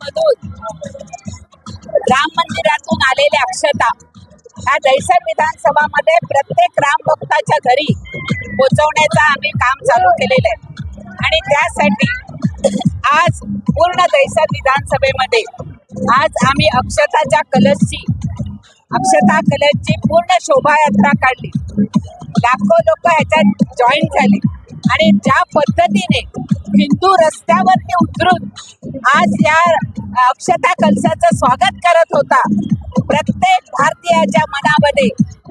मधून राम मंदिरातून आलेल्या अक्षता ह्या दहिसर विधानसभा मध्ये प्रत्येक राम भक्ताच्या घरी पोहोचवण्याचं आम्ही काम चालू केलेलं आहे आणि त्यासाठी आज पूर्ण दहिसर विधानसभेमध्ये आज आम्ही अक्षता कलशची पूर्ण शोभायात्रा काढली. लाखो लोक ह्याच्यात जॉईन झाले आणि ज्या पद्धतीने हिंदू रस्त्यावरती उतरून आज या अक्षता कलशाचं स्वागत करत होता. प्रत्येक भारतीयाच्या मनामध्ये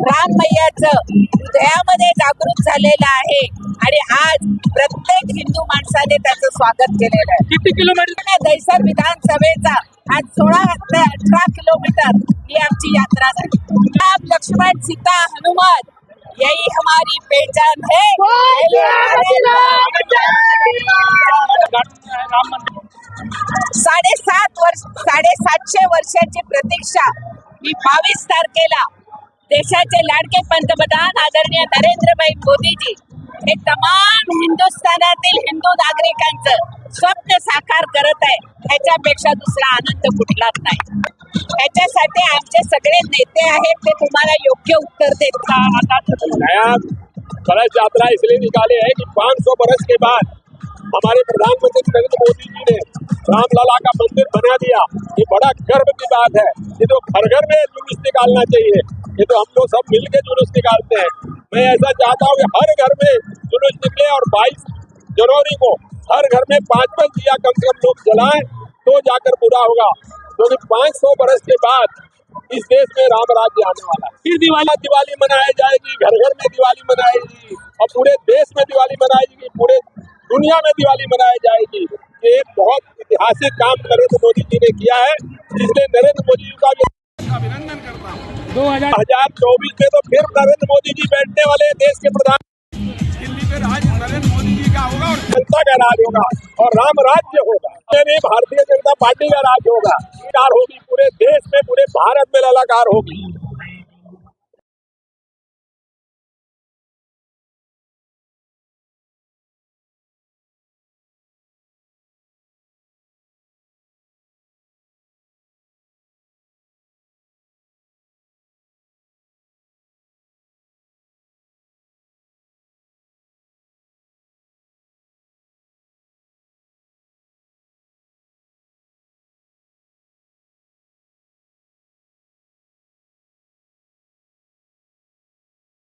राम मैयाचं हृदयामध्ये जागृत झालेलं आहे आणि आज प्रत्येक हिंदू माणसाने त्याचं स्वागत केलेलं आहे. किती किलोमीटर दहिसर विधानसभेचा आज 16 ते 18 किलोमीटर ही आमची यात्रा झाली. राम लक्ष्मण सीता हनुमान यही हमारी पहचान है. 750 वर्षाची प्रतीक्षा ही 22 तारखेला देशाचे लाडके पंतप्रधान आदरणीय नरेंद्रभाई मोदीजी हे तमाम हिंदुस्थानातील हिंदू नागरिकांचं स्वप्न साकार करत आहे. ह्याच्यापेक्षा दुसरा आनंद कुठलाच नाही. ह्याच्यासाठी आमचे सगळे नेते आहेत ते तुम्हाला योग्य उत्तर देतात. कलश यात्रा इसलिए निकाले है कि 500 बरस के बाद हमारे प्रधानमंत्री नरेंद्र मोदी जी ने रामलला का मंदिर बना दिया. ये बड़ा गर्व की बात है. ये तो घर घर में जुलूस निकालना चाहिए. ये तो हम लोग सब मिलके जुलूस निकालते हैं. मैं ऐसा चाहता हूँ कि हर घर में जुलूस निकले और 22 जनवरी को हर घर में 5-5 दिया कम से कम लोग जलाएं तो जाकर पूरा होगा. क्योंकि 500 बरस के बाद इस देश में राम राज्य आने वाला है. फिर दिवाली मनाई जाएगी, घर घर में दिवाली मनाएगी और पूरे देश में दिवाली मनाएगी, पूरे दुनिया में दिवाली मनाई जाएगी. ये एक बहुत ऐतिहासिक काम नरेंद्र मोदी जी ने किया है, इसलिए नरेंद्र मोदी जी का भी अभिनंदन करता हूँ. 2024 में तो फिर नरेंद्र मोदी जी बैठने वाले देश के प्रधान. दिल्ली में राज नरेंद्र मोदी जी का होगा और जनता का राज होगा और राम राज्य होगा. भारतीय जनता पार्टी का राज होगा. ललकार होगी पूरे देश में, पूरे भारत में ललकार होगी.